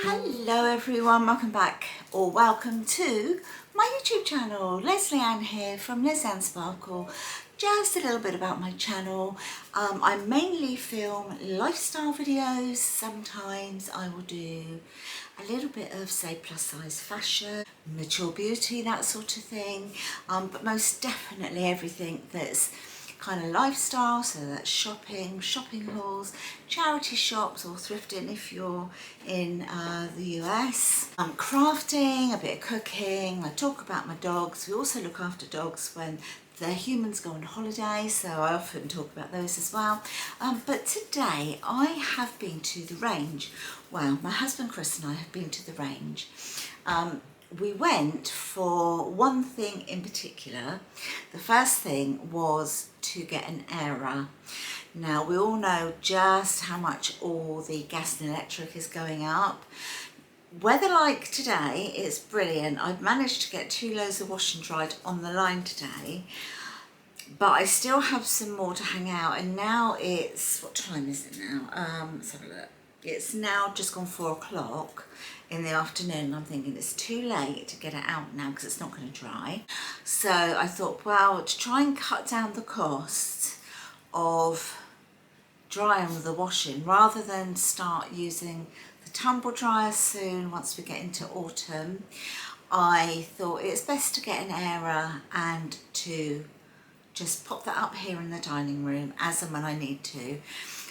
Hello everyone, welcome back or welcome to my YouTube channel. Lesleyanne here from Lesleyanne Sparkle. Just a little bit about my channel. I mainly film lifestyle videos. Sometimes I will do a little bit of, say, plus size fashion, mature beauty, that sort of thing. But most definitely everything that's kind of lifestyle, so that's shopping hauls, charity shops or thrifting if you're in the US. Crafting, a bit of cooking, I talk about my dogs. We also look after dogs when the humans go on holiday, so I often talk about those as well. But today I have been to the range. Well, my husband Chris and I have been to the range. We went for one thing in particular. The first thing was to get an airer. Now we all know just how much all the gas and electric is going up. Weather like today, it's brilliant. I've managed to get 2 loads of wash and dried on the line today, but I still have some more to hang out. And now it's, what time is it now? Let's have a look. It's now just gone 4 o'clock in the afternoon. I'm thinking it's too late to get it out now because it's not going to dry. So I thought, well, to try and cut down the cost of drying the washing, rather than start using the tumble dryer soon once we get into autumn, I thought it's best to get an airer and to just pop that up here in the dining room as and when I need to.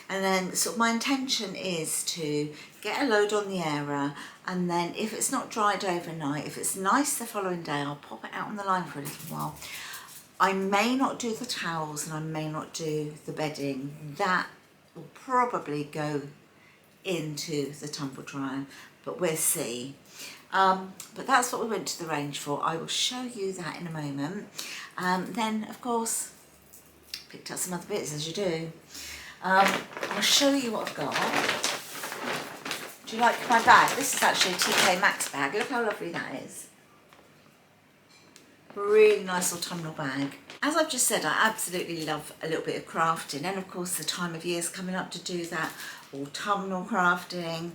And then sort of my intention is to get a load on the airer, and then if it's not dried overnight, if it's nice the following day, I'll pop it out on the line for a little while. I may not do the towels and I may not do the bedding. That will probably go into the tumble dryer, but we'll see. But that's what we went to the range for. I will show you that in a moment. Then of course picked up some other bits, as you do. I'll show you what I've got. Do you like my bag? This is actually a TK Maxx bag. Look how lovely that is. Really nice autumnal bag. As I've just said, I absolutely love a little bit of crafting, and of course the time of year is coming up to do that autumnal crafting.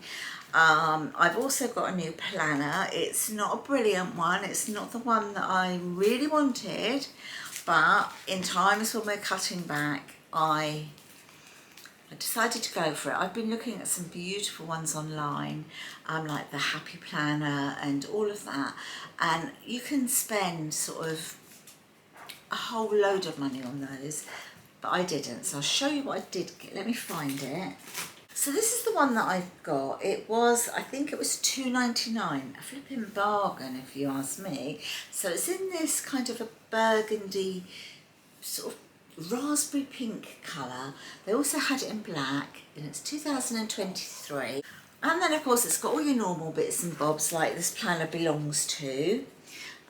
I've also got a new planner. It's not a brilliant one. It's not the one that I really wanted, but in times when we're cutting back, I decided to go for it. I've been looking at some beautiful ones online, like the Happy Planner and all of that, and you can spend sort of a whole load of money on those, but I didn't. So I'll show you what I did get. Let me find it. So this is the one that I've got. It was, I think it was £2.99, a flipping bargain if you ask me. So it's in this kind of a burgundy sort of raspberry pink colour. They also had it in black, and it's 2023. And then of course it's got all your normal bits and bobs like this planner belongs to,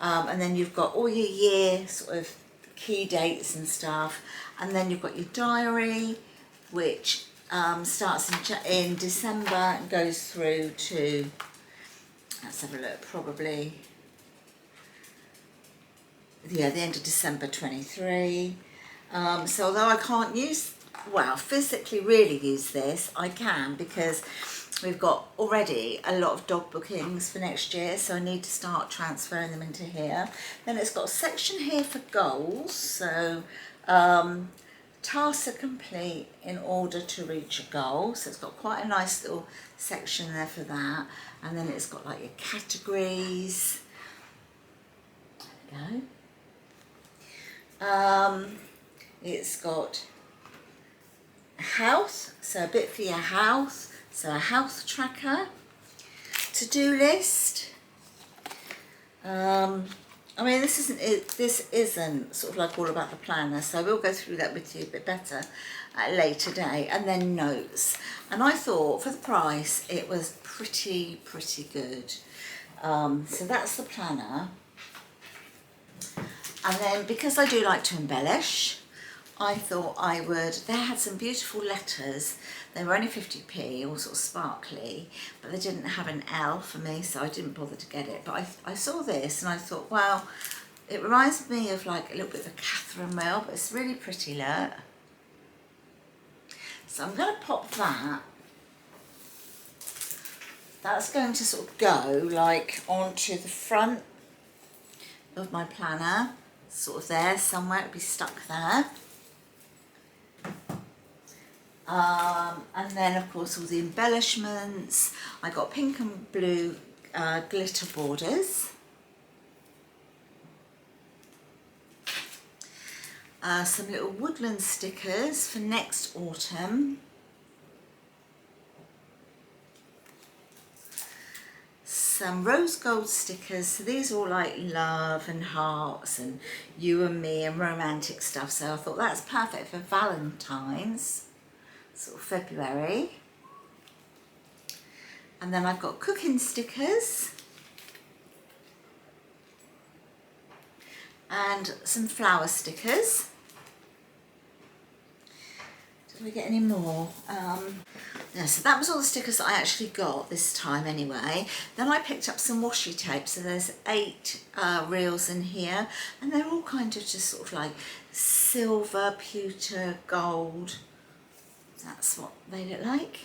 and then you've got all your year sort of key dates and stuff, and then you've got your diary, which starts in December and goes through to, let's have a look, probably the end of December 23. So although I can't physically really use this, I can, because we've got already a lot of dog bookings for next year, so I need to start transferring them into here. Then it's got a section here for goals, so tasks are complete in order to reach a goal, so it's got quite a nice little section there for that. And then it's got like your categories. There we go. It's got health, so a bit for your health, so a health tracker, to-do list. I mean, this isn't sort of like all about the planner, so we'll go through that with you a bit better at a later date. And then notes, and I thought for the price it was pretty good. So that's the planner. And then because I do like to embellish, I thought I would, they had some beautiful letters. They were only 50p, all sort of sparkly, but they didn't have an L for me, so I didn't bother to get it. But I saw this and I thought, well, it reminds me of like a little bit of a Catherine Wheel, but it's really pretty, look. So I'm going to pop that that's going to sort of go like onto the front of my planner, sort of there somewhere, it'll be stuck there. And then of course all the embellishments. I got pink and blue glitter borders. Some little woodland stickers for next autumn. Some rose gold stickers, so these are all like love and hearts and you and me and romantic stuff, so I thought that's perfect for Valentine's, sort of February. And then I've got cooking stickers and some flower stickers. Did we get any more? Yeah, so that was all the stickers that I actually got this time anyway. Then I picked up some washi tape, so there's 8 reels in here, and they're all kind of just sort of like silver, pewter, gold. That's what they look like.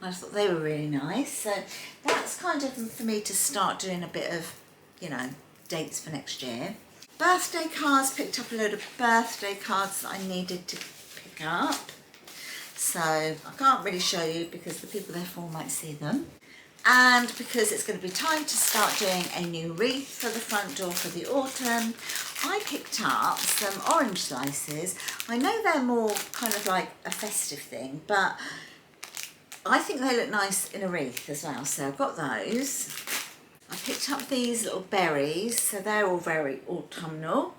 I thought they were really nice, so that's kind of for me to start doing a bit of, you know, dates for next year. Birthday cards, picked up a load of birthday cards that I needed to pick up. So I can't really show you because the people there for might see them. And because it's going to be time to start doing a new wreath for the front door for the autumn, I picked up some orange slices. I know they're more kind of like a festive thing, but I think they look nice in a wreath as well. So I've got those. I picked up these little berries, so they're all very autumnal.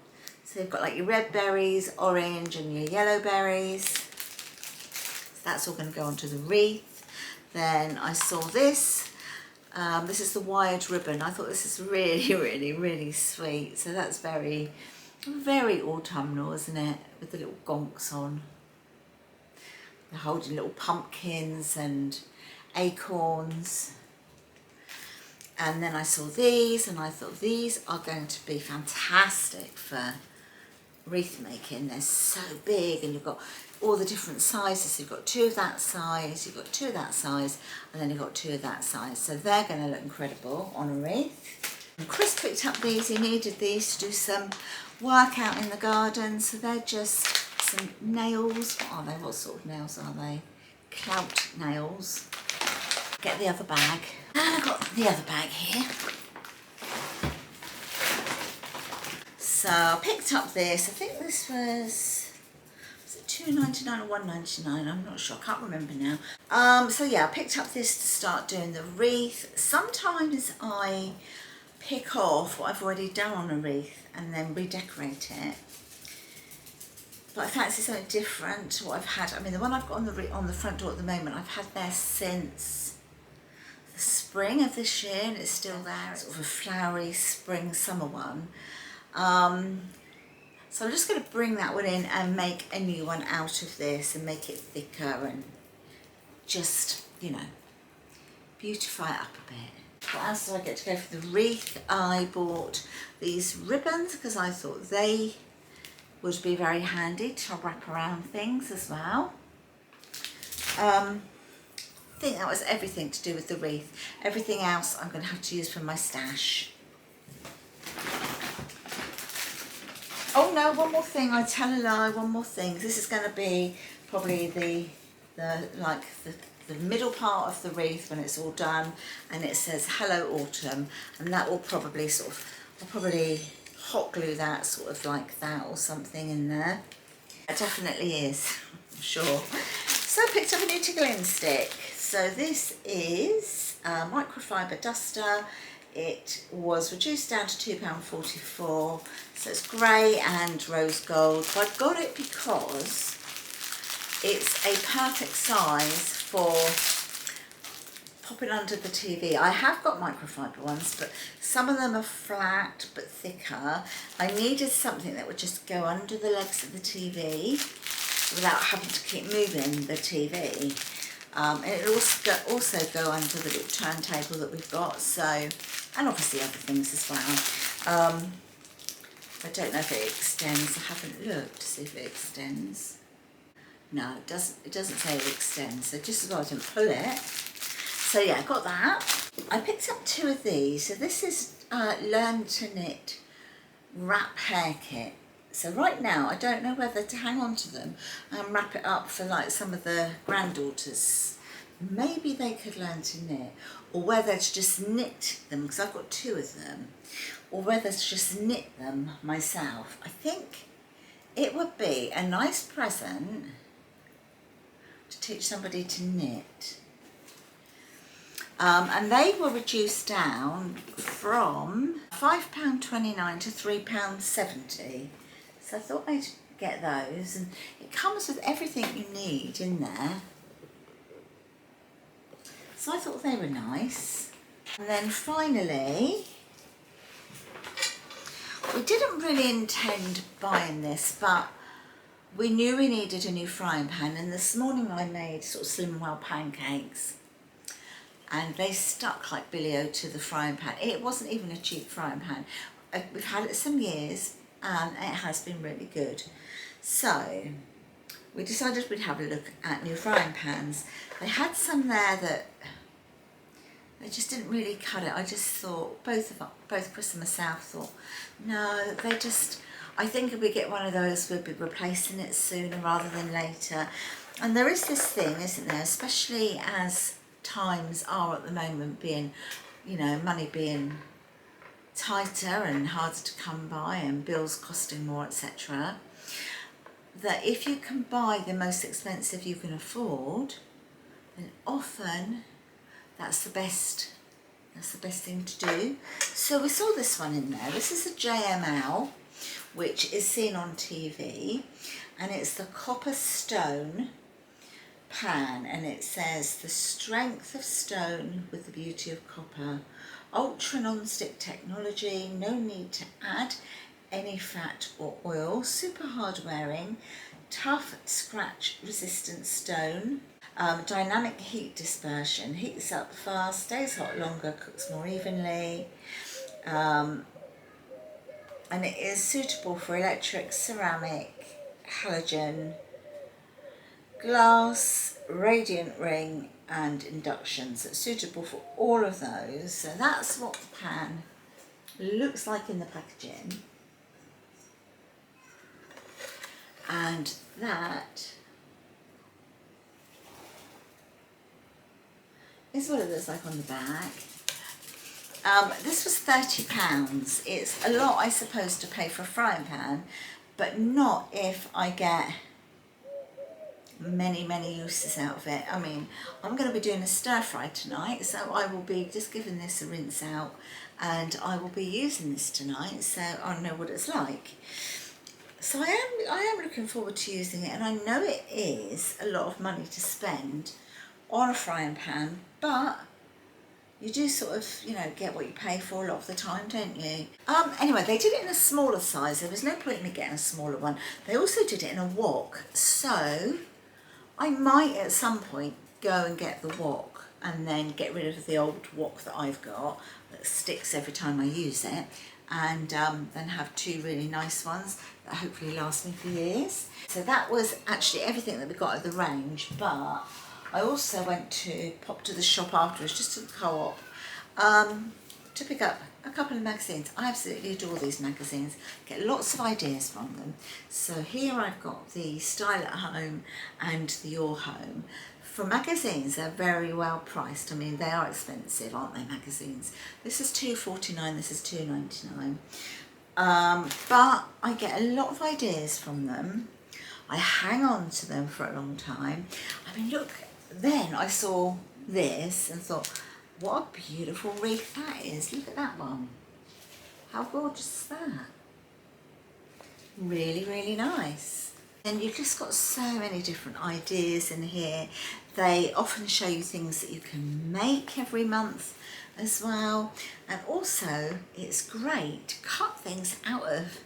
So you've got like your red berries, orange and your yellow berries. So that's all going to go onto the wreath. Then I saw this. This is the wired ribbon. I thought this is really, really, really sweet. So that's very, very autumnal, isn't it? With the little gonks on. They're holding little pumpkins and acorns. And then I saw these and I thought these are going to be fantastic for wreath making. They're so big and you've got all the different sizes. You've got 2 of that size, you've got 2 of that size, and then you've got 2 of that size. So they're going to look incredible on a wreath. And Chris picked up these, he needed these to do some work out in the garden. So they're just some nails. What are they? What sort of nails are they? Clout nails. Get the other bag. And I've got the other bag here. So I picked up this. I think this was it $2.99 or $1.99? I'm not sure. I can't remember now. So yeah, I picked up this to start doing the wreath. Sometimes I pick off what I've already done on a wreath and then redecorate it. But I fancy something different to what I've had. I mean, the one I've got on the front door at the moment, I've had there since the spring of this year, and it's still there. It's sort of a flowery spring summer one. So I'm just going to bring that one in and make a new one out of this and make it thicker and just, you know, beautify it up a bit. What else did I get to go for the wreath? I bought these ribbons because I thought they would be very handy to wrap around things as well. I think that was everything to do with the wreath. Everything else I'm going to have to use for my stash. Oh no, one more thing, I tell a lie, one more thing. This is going to be probably the middle part of the wreath when it's all done, and it says Hello Autumn, and that will probably I'll probably hot glue that sort of like that or something in there. It definitely is, I'm sure. So I picked up a new tickling stick. So this is Microfiber Duster. It was reduced down to £2.44. So it's grey and rose gold. So I got it because it's a perfect size for popping under the TV. I have got microfiber ones, but some of them are flat but thicker. I needed something that would just go under the legs of the TV without having to keep moving the TV. And it'll also go under the little turntable that we've got, so, and obviously other things as well. I don't know if it extends. I haven't looked to see if it extends. No, it doesn't say it extends, so just as well I didn't pull it. So yeah, I got that. I picked up 2 of these. So this is Learn to Knit Wrap Hair Kit. So right now I don't know whether to hang on to them and wrap it up for like some of the granddaughters. Maybe they could learn to knit, or whether to just knit them, because I've got 2 of them, or whether to just knit them myself. I think it would be a nice present to teach somebody to knit. And they were reduced down from £5.29 to £3.70. So I thought I'd get those, and it comes with everything you need in there. So I thought they were nice. And then finally, we didn't really intend buying this, but we knew we needed a new frying pan, and this morning I made sort of Slim Well pancakes, and they stuck like Billy-O to the frying pan. It wasn't even a cheap frying pan. We've had it some years and it has been really good. So we decided we'd have a look at new frying pans. They had some there that they just didn't really cut it. I just thought, both Chris and myself thought, no, they just, I think if we get one of those, we'll be replacing it sooner rather than later. And there is this thing, isn't there, especially as times are at the moment, being, you know, money being tighter and harder to come by and bills costing more, etc., that if you can buy the most expensive you can afford, then often that's the best thing to do. So we saw this one in there. This is a JML, which is seen on TV, and it's the copper stone pan, and it says the strength of stone with the beauty of copper, ultra non-stick technology, no need to add any fat or oil, super hard wearing, tough scratch resistant stone, dynamic heat dispersion, heats up fast, stays hot longer, cooks more evenly, and it is suitable for electric, ceramic, halogen, glass, radiant ring and inductions. It's suitable for all of those. So that's what the pan looks like in the packaging, and that is what it looks like on the back. This was £30. It's a lot, I suppose, to pay for a frying pan, but not if I get many uses out of it. I mean, I'm going to be doing a stir fry tonight, so I will be just giving this a rinse out, and I will be using this tonight, so I know what it's like. So I am looking forward to using it, and I know it is a lot of money to spend on a frying pan, but you do sort of, you know, get what you pay for a lot of the time, don't you? Anyway, they did it in a smaller size. There was no point in me getting a smaller one. They also did it in a wok, so I might at some point go and get the wok and then get rid of the old wok that I've got that sticks every time I use it, and then have 2 really nice ones that hopefully last me for years. So that was actually everything that we got at the range, but I also popped to the shop afterwards, just to the co-op, to pick up a couple of magazines. I absolutely adore these magazines, get lots of ideas from them. So here I've got the Style at Home and the Your Home. For magazines, they're very well priced. I mean, they are expensive, aren't they, magazines? This is £2.49, this is £2.99. But I get a lot of ideas from them. I hang on to them for a long time. I mean, look, then I saw this and thought, what a beautiful wreath that is. Look at that one. How gorgeous is that? Really nice. And you've just got so many different ideas in here. They often show you things that you can make every month as well. And also, it's great to cut things out of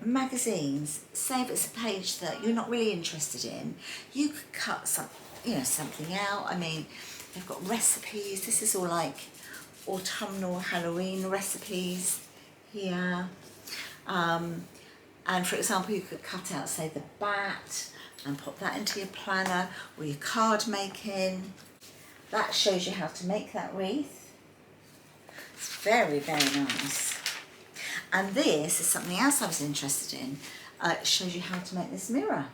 magazines. Say if it's a page that you're not really interested in, you could cut something out. I mean, they've got recipes. This is all like autumnal Halloween recipes here. And for example, you could cut out, say, the bat and pop that into your planner or your card making. that shows you how to make that wreath. It's very, very nice. And this is something else I was interested in. It shows you how to make this mirror.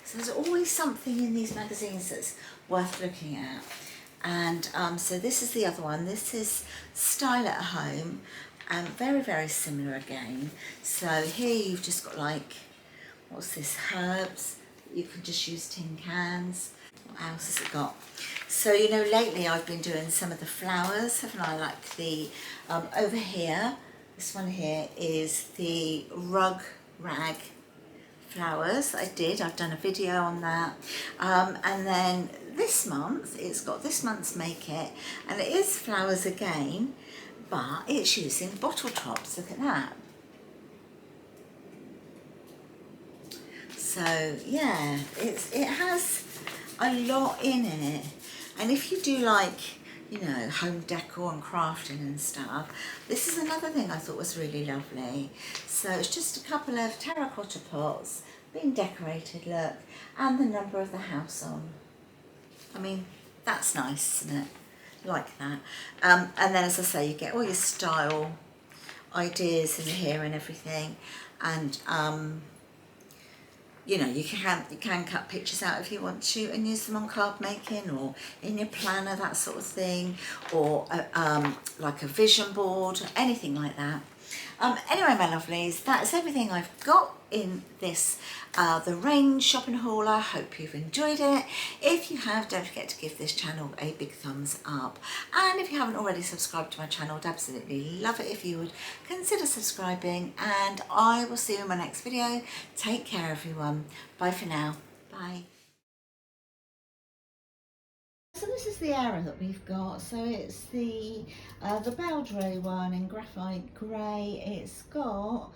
So there's always something in these magazines that's worth looking at. And so this is the other one. This is Style at Home, and very, very similar again. So here you've just got like, what's this, herbs. You can just use tin cans. What else has it got? So, you know, lately I've been doing some of the flowers, haven't I? Like the, over here, this one here is the rug rag flowers I did. I've done a video on that. And then this month, it's got this month's Make It, and it is flowers again, but it's using bottle tops. Look at that. So yeah, it has a lot in it. And if you do like, you know, home decor and crafting and stuff, this is another thing I thought was really lovely. So it's just a couple of terracotta pots being decorated, look, and the number of the house on. I mean, that's nice, isn't it? Like that. And then, as I say, you get all your style ideas in here and everything. And you know, you can cut pictures out if you want to and use them on card making or in your planner, that sort of thing, or like a vision board, anything like that. Anyway, my lovelies, that's everything I've got in this the range shopping haul. I hope you've enjoyed it. If you have, don't forget to give this channel a big thumbs up, and if you haven't already subscribed to my channel, I'd absolutely love it if you would consider subscribing, and I will see you in my next video. Take care, everyone. Bye for now. Bye. So this is the arrow that we've got. So it's the Baldray one in graphite grey. It's got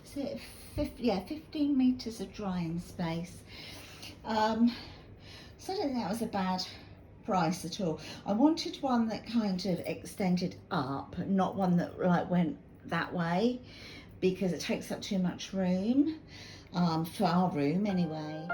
is it 15 meters of drying space. So I don't think that was a bad price at all. I wanted one that kind of extended up, not one that like went that way, because it takes up too much room for our room anyway.